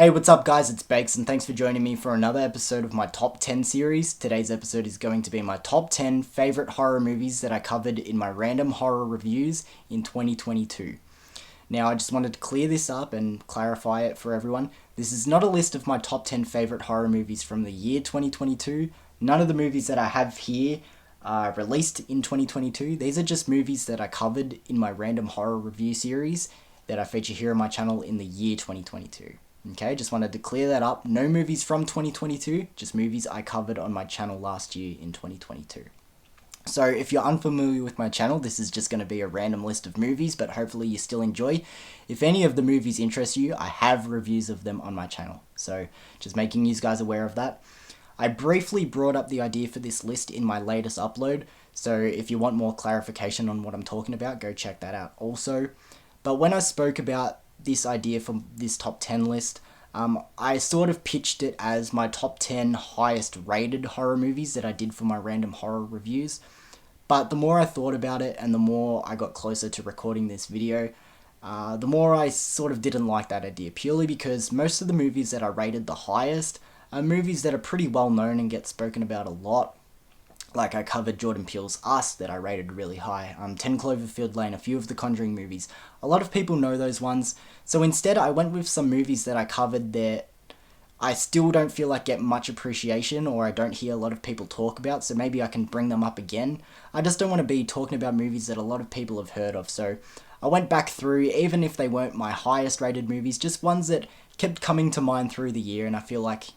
Hey, what's up guys, it's Bakes and thanks for joining me for another episode of my Top 10 series. Today's episode is going to be my top 10 favourite horror movies that I covered in my random horror reviews in 2022. Now, I just wanted to clear this up and clarify it for everyone. This is not a list of my top 10 favourite horror movies from the year 2022. None of the movies that I have here are released in 2022. These are just movies that I covered in my random horror review series that I feature here on my channel in the year 2022. Okay, just wanted to clear that up. No movies from 2022, just movies I covered on my channel last year in 2022. So if you're unfamiliar with my channel, this is just going to be a random list of movies, but hopefully you still enjoy. If any of the movies interest you, I have reviews of them on my channel. So just making you guys aware of that. I briefly brought up the idea for this list in my latest upload, so if you want more clarification on what I'm talking about, go check that out also. But when I spoke about this idea for this top 10 list, I sort of pitched it as my top 10 highest rated horror movies that I did for my random horror reviews. But the more I thought about it and the more I got closer to recording this video, the more I sort of didn't like that idea, purely because most of the movies that I rated the highest are movies that are pretty well known and get spoken about a lot. Like I covered Jordan Peele's Us that I rated really high, 10 Cloverfield Lane, a few of the Conjuring movies. A lot of people know those ones, so instead I went with some movies that I covered that I still don't feel like get much appreciation or I don't hear a lot of people talk about, so maybe I can bring them up again. I just don't want to be talking about movies that a lot of people have heard of, so I went back through, even if they weren't my highest rated movies, just ones that kept coming to mind through the year and I feel like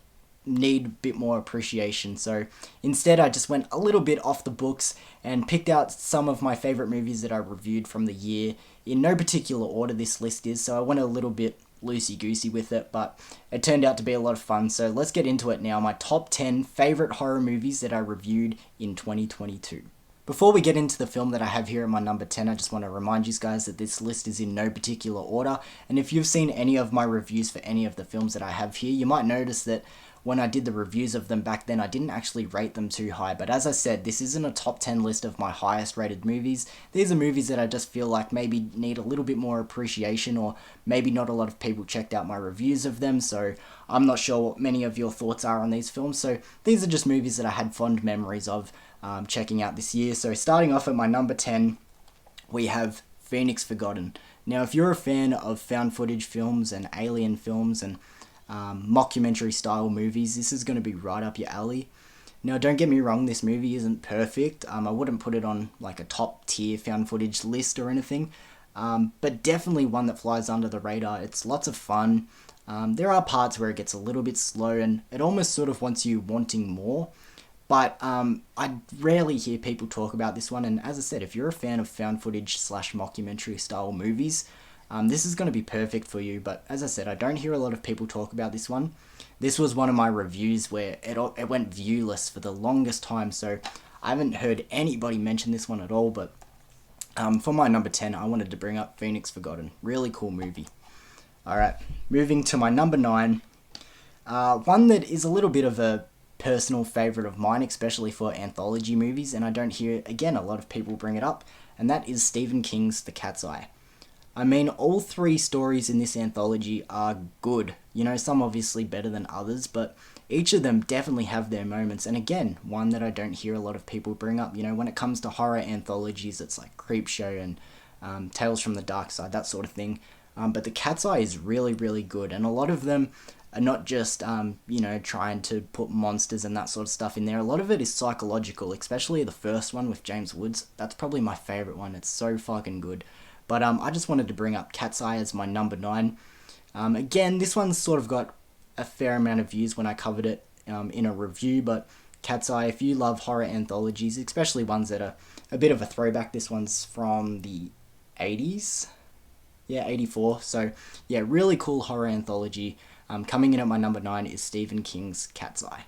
need a bit more appreciation. So instead I just went a little bit off the books and picked out some of my favourite movies that I reviewed from the year. In no particular order this list is, so I went a little bit loosey-goosey with it, but it turned out to be a lot of fun. So let's get into it now, my top 10 favourite horror movies that I reviewed in 2022. Before we get into the film that I have here at my number 10, I just want to remind you guys that this list is in no particular order, and if you've seen any of my reviews for any of the films that I have here, you might notice that when I did the reviews of them back then, I didn't actually rate them too high. But as I said, this isn't a top 10 list of my highest rated movies. These are movies that I just feel like maybe need a little bit more appreciation, or maybe not a lot of people checked out my reviews of them. So I'm not sure what many of your thoughts are on these films. So these are just movies that I had fond memories of checking out this year. So starting off at my number 10, we have Phoenix Forgotten. Now, if you're a fan of found footage films and alien films and mockumentary style movies, this is going to be right up your alley. Now, don't get me wrong, this movie isn't perfect. I wouldn't put it on like a top tier found footage list or anything, but definitely one that flies under the radar. It's lots of fun. There are parts where it gets a little bit slow and it almost sort of wants you wanting more, but I rarely hear people talk about this one. And as I said, if you're a fan of found footage / mockumentary style movies, this is going to be perfect for you. But as I said, I don't hear a lot of people talk about this one. This was one of my reviews where it went viewless for the longest time, so I haven't heard anybody mention this one at all. But for my number 10, I wanted to bring up Phoenix Forgotten. Really cool movie. Alright, moving to my number 9. One that is a little bit of a personal favourite of mine, especially for anthology movies, and I don't hear, again, a lot of people bring it up, and that is Stephen King's The Cat's Eye. I mean, all 3 stories in this anthology are good. You know, some obviously better than others, but each of them definitely have their moments. And again, one that I don't hear a lot of people bring up. You know, when it comes to horror anthologies, it's like Creepshow and Tales from the Dark Side, that sort of thing. But The Cat's Eye is really, really good. And a lot of them are not just, you know, trying to put monsters and that sort of stuff in there. A lot of it is psychological, especially the first one with James Woods. That's probably my favourite one. It's so fucking good. But I just wanted to bring up Cat's Eye as my number 9. Again, this one's sort of got a fair amount of views when I covered it in a review, but Cat's Eye, if you love horror anthologies, especially ones that are a bit of a throwback, this one's from the 80s? Yeah, 84. So, yeah, really cool horror anthology. Coming in at my number 9 is Stephen King's Cat's Eye.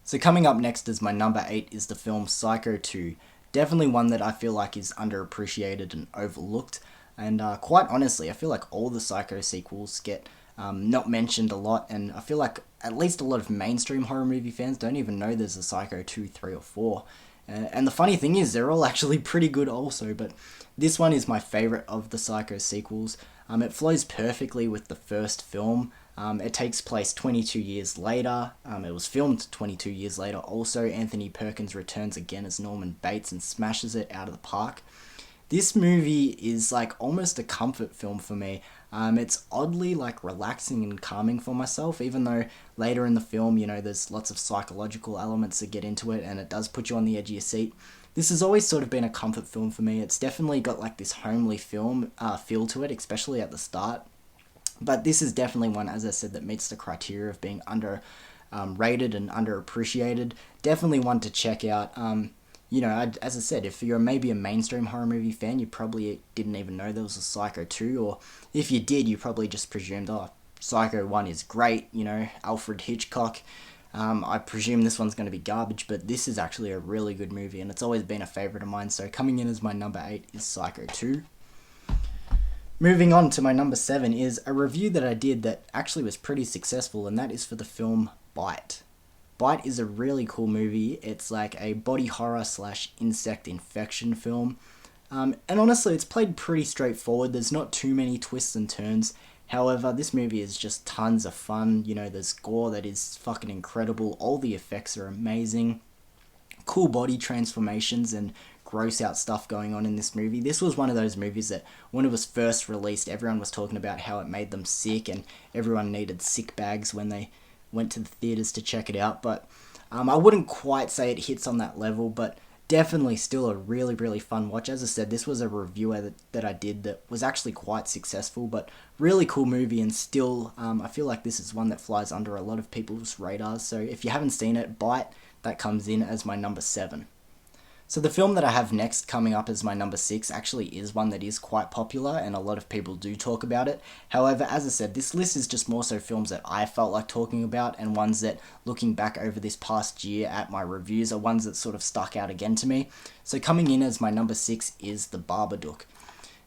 So coming up next as my number 8 is the film Psycho 2. Definitely one that I feel like is underappreciated and overlooked. And quite honestly, I feel like all the Psycho sequels get not mentioned a lot, and I feel like at least a lot of mainstream horror movie fans don't even know there's a Psycho 2, 3, or 4. And the funny thing is, they're all actually pretty good also, but this one is my favourite of the Psycho sequels. It flows perfectly with the first film. It takes place 22 years later. It was filmed 22 years later. Also, Anthony Perkins returns again as Norman Bates and smashes it out of the park. This movie is like almost a comfort film for me. It's oddly like relaxing and calming for myself, even though later in the film, there's lots of psychological elements that get into it and it does put you on the edge of your seat. This has always sort of been a comfort film for me. It's definitely got like this homely film feel to it, especially at the start. But this is definitely one, as I said, that meets the criteria of being rated and underappreciated. Definitely one to check out. As I said, if you're maybe a mainstream horror movie fan, you probably didn't even know there was a Psycho 2, or if you did, you probably just presumed, oh, Psycho 1 is great, Alfred Hitchcock. I presume this one's going to be garbage, but this is actually a really good movie, and it's always been a favourite of mine, so coming in as my number 8 is Psycho 2. Moving on to my number 7 is a review that I did that actually was pretty successful, and that is for the film Bite. Bite is a really cool movie. It's like a body horror / insect infection film. And honestly, it's played pretty straightforward. There's not too many twists and turns. However, this movie is just tons of fun. There's gore that is fucking incredible. All the effects are amazing. Cool body transformations and gross out stuff going on in this movie. This was one of those movies that when it was first released, everyone was talking about how it made them sick and everyone needed sick bags when they went to the theaters to check it out. But I wouldn't quite say it hits on that level, but definitely still a really, really fun watch. As I said, this was a review that I did that was actually quite successful, but really cool movie, and still I feel like this is one that flies under a lot of people's radars. So if you haven't seen it, Bite, that comes in as my number 7. So the film that I have next coming up as my number 6 actually is one that is quite popular and a lot of people do talk about it. However, as I said, this list is just more so films that I felt like talking about, and ones that, looking back over this past year at my reviews, are ones that sort of stuck out again to me. So coming in as my number 6 is The Babadook.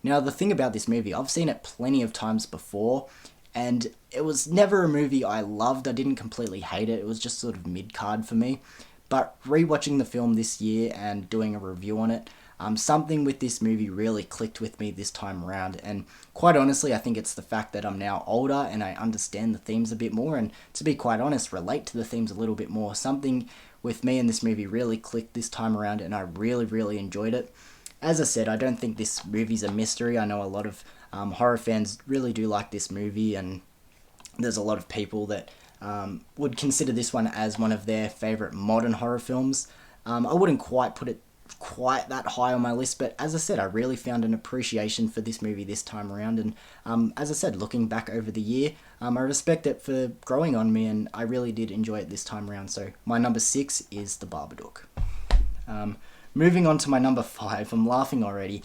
Now, the thing about this movie, I've seen it plenty of times before, and it was never a movie I loved. I didn't completely hate it. It was just sort of mid-card for me. But rewatching the film this year and doing a review on it, something with this movie really clicked with me this time around. And quite honestly, I think it's the fact that I'm now older and I understand the themes a bit more, and to be quite honest, relate to the themes a little bit more. Something with me and this movie really clicked this time around, and I really, really enjoyed it. As I said, I don't think this movie's a mystery. I know a lot of horror fans really do like this movie, and there's a lot of people that would consider this one as one of their favourite modern horror films. I wouldn't quite put it quite that high on my list, but as I said, I really found an appreciation for this movie this time around, and as I said, looking back over the year, I respect it for growing on me, and I really did enjoy it this time around. So my number 6 is The Babadook. Moving on to my number 5, I'm laughing already.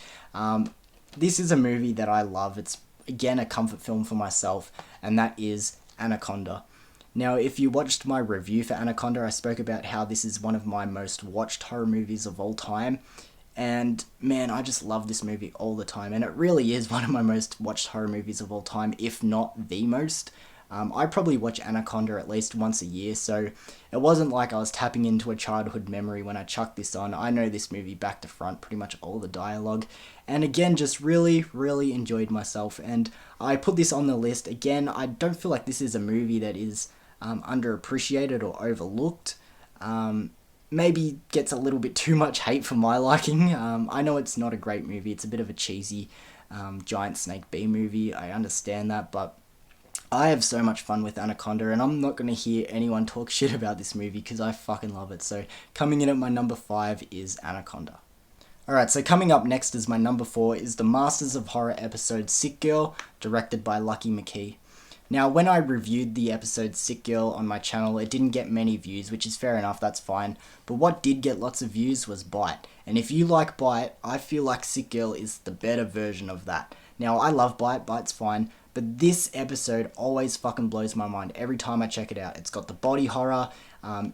This is a movie that I love. It's again a comfort film for myself, and that is Anaconda. Now, if you watched my review for Anaconda, I spoke about how this is one of my most watched horror movies of all time. And man, I just love this movie all the time. And it really is one of my most watched horror movies of all time, if not the most. I probably watch Anaconda at least once a year, so it wasn't like I was tapping into a childhood memory when I chucked this on. I know this movie back to front, pretty much all the dialogue. And again, just really, really enjoyed myself. And I put this on the list. Again, I don't feel like this is a movie that is underappreciated or overlooked. Maybe gets a little bit too much hate for my liking. I know it's not a great movie. It's a bit of a cheesy giant snake B movie. I understand that, but I have so much fun with Anaconda, and I'm not going to hear anyone talk shit about this movie because I fucking love it. So coming in at my number 5 is Anaconda. Alright, so coming up next as my number 4 is the Masters of Horror episode Sick Girl, directed by Lucky McKee. Now, when I reviewed the episode Sick Girl on my channel, it didn't get many views, which is fair enough, that's fine. But what did get lots of views was Bite. And if you like Bite, I feel like Sick Girl is the better version of that. Now, I love Bite, Bite's fine, but this episode always fucking blows my mind every time I check it out. It's got the body horror,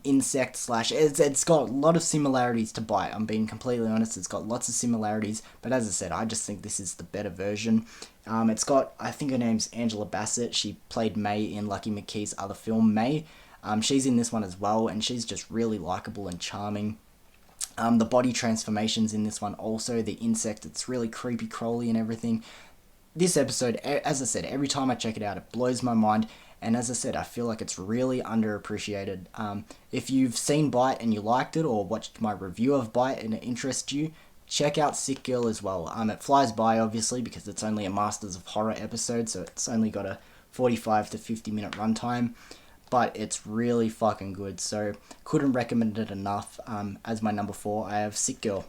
insect slash... It's got a lot of similarities to Bite. I'm being completely honest, it's got lots of similarities, but as I said, I just think this is the better version. It's got, I think her name's Angela Bassett. She played May in Lucky McKee's other film, May. She's in this one as well, and she's just really likable and charming. The body transformations in this one also, the insect, it's really creepy crawly and everything. This episode, as I said, every time I check it out, it blows my mind. And as I said, I feel like it's really underappreciated. If you've seen Bite and you liked it, or watched my review of Bite and it interests you, check out Sick Girl as well. It flies by, obviously, because it's only a Masters of Horror episode, so it's only got a 45 to 50 minute runtime, but it's really fucking good, so couldn't recommend it enough. As my number 4, I have Sick Girl.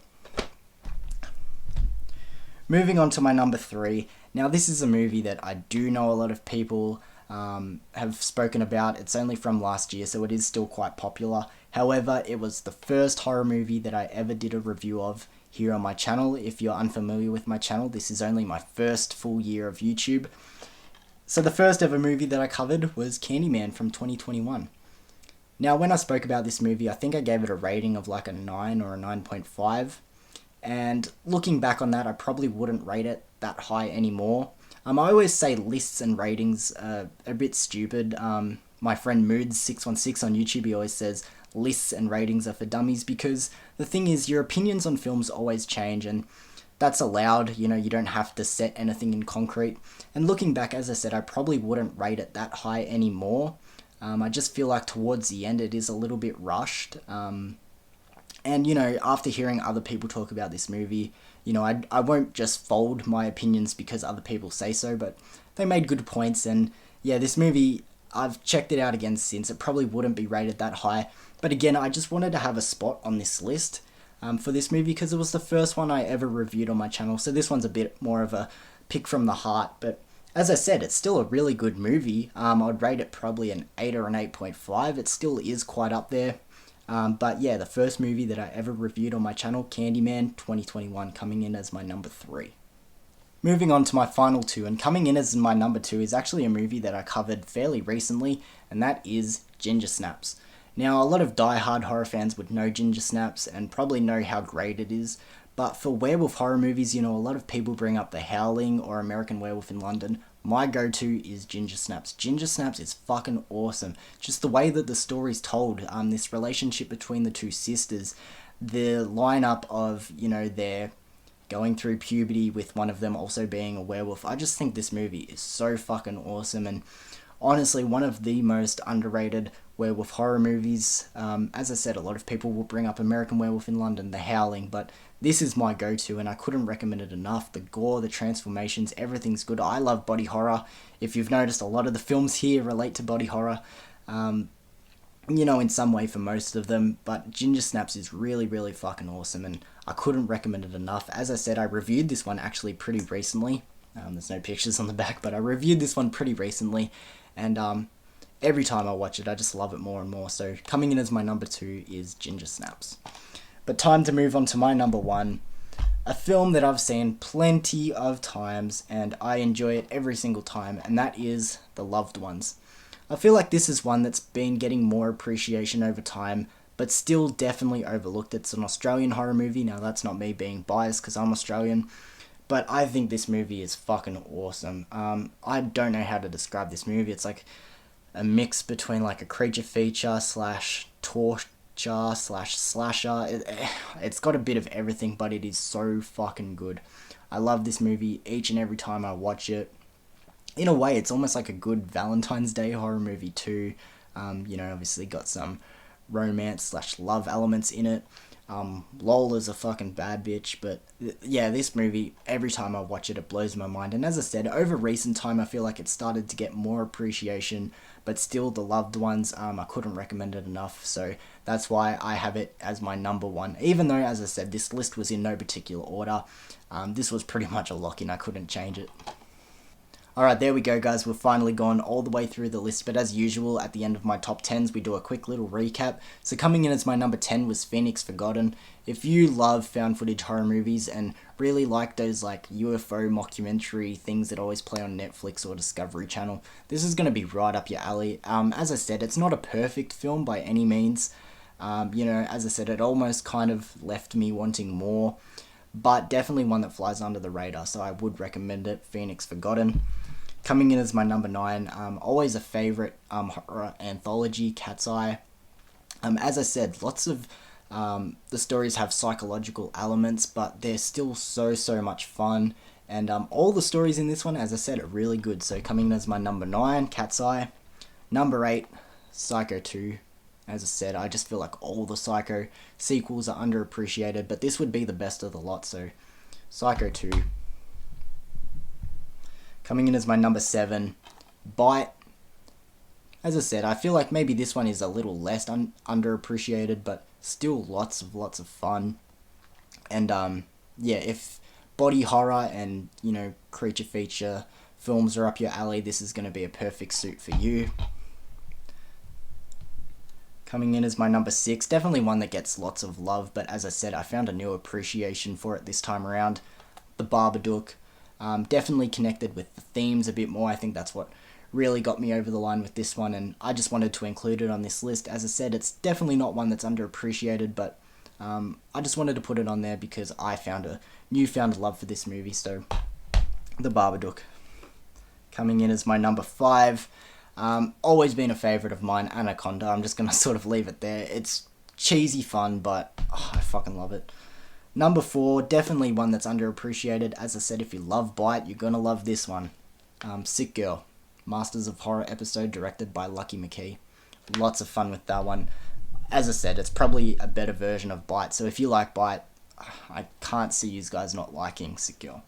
Moving on to my number 3. Now, this is a movie that I do know a lot of people have spoken about. It's only from last year, so it is still quite popular. However, it was the first horror movie that I ever did a review of here on my channel. If you're unfamiliar with my channel, this is only my first full year of YouTube. So the first ever movie that I covered was Candyman from 2021. Now, when I spoke about this movie, I think I gave it a rating of like a 9 or a 9.5. And looking back on that, I probably wouldn't rate it that high anymore. I always say lists and ratings are a bit stupid. My friend Moods616 on YouTube, he always says lists and ratings are for dummies, because the thing is, your opinions on films always change, and that's allowed. You don't have to set anything in concrete. And looking back, as I said, I probably wouldn't rate it that high anymore. I just feel like towards the end it is a little bit rushed. And, after hearing other people talk about this movie, I won't just fold my opinions because other people say so, but they made good points. And yeah, this movie, I've checked it out again since. It probably wouldn't be rated that high. But again, I just wanted to have a spot on this list for this movie, because it was the first one I ever reviewed on my channel. So this one's a bit more of a pick from the heart. But as I said, it's still a really good movie. I'd rate it probably an 8 or an 8.5. It still is quite up there. But yeah, the first movie that I ever reviewed on my channel, Candyman 2021, coming in as my number 3. Moving on to my final 2, and coming in as my number 2 is actually a movie that I covered fairly recently, and that is Ginger Snaps. Now, a lot of die-hard horror fans would know Ginger Snaps and probably know how great it is, but for werewolf horror movies, a lot of people bring up The Howling or American Werewolf in London. My go-to is Ginger Snaps. Ginger Snaps is fucking awesome. Just the way that the story's told, this relationship between the two sisters, the lineup of, their going through puberty with one of them also being a werewolf. I just think this movie is so fucking awesome, and honestly one of the most underrated werewolf horror movies. As I said, a lot of people will bring up American Werewolf in London, The Howling, but this is my go-to, and I couldn't recommend it enough. The gore, the transformations, everything's good. I love body horror. If you've noticed, a lot of the films here relate to body horror, in some way for most of them, but Ginger Snaps is really, really fucking awesome, and I couldn't recommend it enough. As I said, I reviewed this one actually pretty recently. There's no pictures on the back, but I reviewed this one pretty recently, and every time I watch it, I just love it more and more. So coming in as my number 2 is Ginger Snaps. But time to move on to my number 1, a film that I've seen plenty of times, and I enjoy it every single time, and that is The Loved Ones. I feel like this is one that's been getting more appreciation over time, but still definitely overlooked. It's an Australian horror movie. Now, that's not me being biased because I'm Australian, but I think this movie is fucking awesome. I don't know how to describe this movie. It's like a mix between like a creature feature slash torture slash slasher. It's got a bit of everything, but it is so fucking good. I love this movie each and every time I watch it. In a way, it's almost like a good Valentine's Day horror movie too. Obviously got some romance slash love elements in it. Lola's a fucking bad bitch, but yeah, this movie, every time I watch it, it blows my mind. And as I said, over recent time, I feel like it started to get more appreciation, but still, The Loved Ones, I couldn't recommend it enough, so that's why I have it as my number 1. Even though, as I said, this list was in no particular order, this was pretty much a lock-in. I couldn't change it. Alright, there we go, guys. We've finally gone all the way through the list, but as usual, at the end of my top 10s, we do a quick little recap. So coming in as my number 10 was Phoenix Forgotten. If you love found footage horror movies and really like those like UFO mockumentary things that always play on Netflix or Discovery Channel, this is going to be right up your alley. As I said, it's not a perfect film by any means. As I said, it almost kind of left me wanting more, but definitely one that flies under the radar, so I would recommend it, Phoenix Forgotten. Coming in as my number 9, always a favourite horror anthology, Cat's Eye. As I said, lots of the stories have psychological elements, but they're still so much fun. And all the stories in this one, as I said, are really good. So coming in as my number 9, Cat's Eye. Number 8, Psycho 2. As I said, I just feel like all the Psycho sequels are underappreciated, but this would be the best of the lot, so Psycho 2. Coming in as my number 7, Bite. As I said, I feel like maybe this one is a little less underappreciated, but still lots of fun. And yeah, if body horror and, you know, creature feature films are up your alley, this is going to be a perfect suit for you. Coming in as my number 6, definitely one that gets lots of love, but as I said, I found a new appreciation for it this time around. The Babadook. Definitely connected with the themes a bit more. I think that's what really got me over the line with this one, and I just wanted to include it on this list. As I said, it's definitely not one that's underappreciated, but I just wanted to put it on there because I found a newfound love for this movie. So, The Babadook. Coming in as my number 5, always been a favourite of mine, Anaconda. I'm just going to sort of leave it there. It's cheesy fun, but I fucking love it. Number 4, definitely one that's underappreciated. As I said, if you love Bite, you're going to love this one. Sick Girl. Masters of Horror episode directed by Lucky McKee. Lots of fun with that one. As I said, it's probably a better version of Bite, so if you like Bite, I can't see you guys not liking Sick Girl.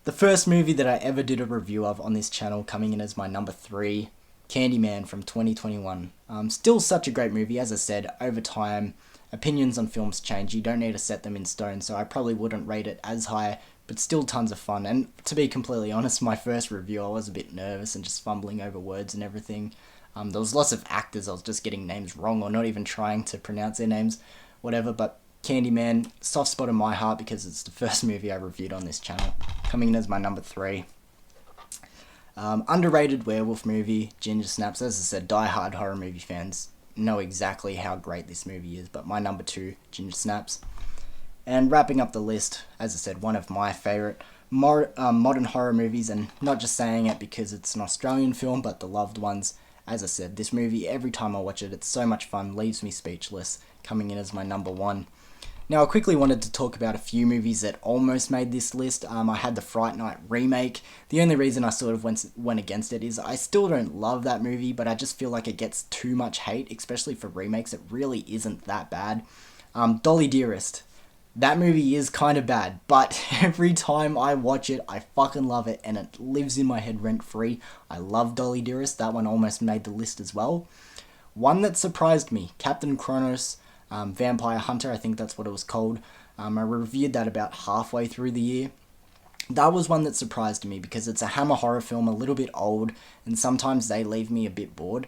The first movie that I ever did a review of on this channel, coming in as my number 3, Candyman from 2021. Still such a great movie. As I said, over time, opinions on films change. You don't need to set them in stone, so I probably wouldn't rate it as high, but still tons of fun. And to be completely honest, my first review, I was a bit nervous and just fumbling over words and everything. There was lots of actors, I was just getting names wrong or not even trying to pronounce their names, whatever, but Candyman, soft spot in my heart because it's the first movie I reviewed on this channel. Coming in as my number 3. Underrated werewolf movie, Ginger Snaps. As I said, die-hard horror movie fans know exactly how great this movie is, but my number 2, Ginger Snaps. And wrapping up the list, as I said, one of my favourite modern horror movies, and not just saying it because it's an Australian film, but The Loved Ones. As I said, this movie, every time I watch it, it's so much fun, leaves me speechless, coming in as my number 1. Now, I quickly wanted to talk about a few movies that almost made this list. I had the Fright Night remake. The only reason I sort of went against it is I still don't love that movie, but I just feel like it gets too much hate, especially for remakes. It really isn't that bad. Dolly Dearest. That movie is kind of bad, but every time I watch it, I fucking love it, and it lives in my head rent-free. I love Dolly Dearest. That one almost made the list as well. One that surprised me, Captain Kronos, Vampire Hunter, I think that's what it was called. I reviewed that about halfway through the year. That was one that surprised me because it's a Hammer horror film, a little bit old, and sometimes they leave me a bit bored.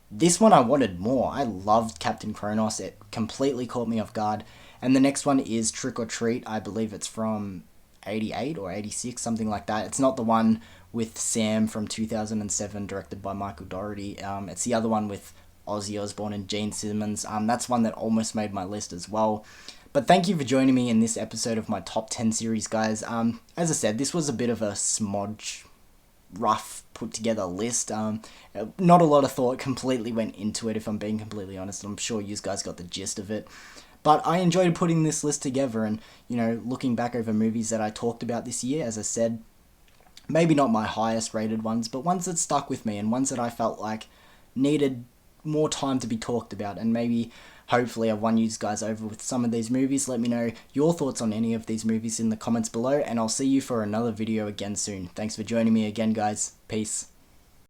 This one I wanted more. I loved Captain Kronos. It completely caught me off guard. And the next one is Trick or Treat. I believe it's from 88 or 86, something like that. It's not the one with Sam from 2007, directed by Michael Dougherty. It's the other one with Ozzy Osbourne and Gene Simmons. That's one that almost made my list as well. But thank you for joining me in this episode of my top 10 series, guys. As I said, this was a bit of a smodge, rough, put together list. Not a lot of thought completely went into it, if I'm being completely honest. I'm sure you guys got the gist of it. But I enjoyed putting this list together and, you know, looking back over movies that I talked about this year. As I said, maybe not my highest rated ones, but ones that stuck with me and ones that I felt like needed more time to be talked about, and maybe hopefully I've won you guys over with some of these movies. Let me know your thoughts on any of these movies in the comments below, and I'll see you for another video again soon. Thanks for joining me again, guys. Peace.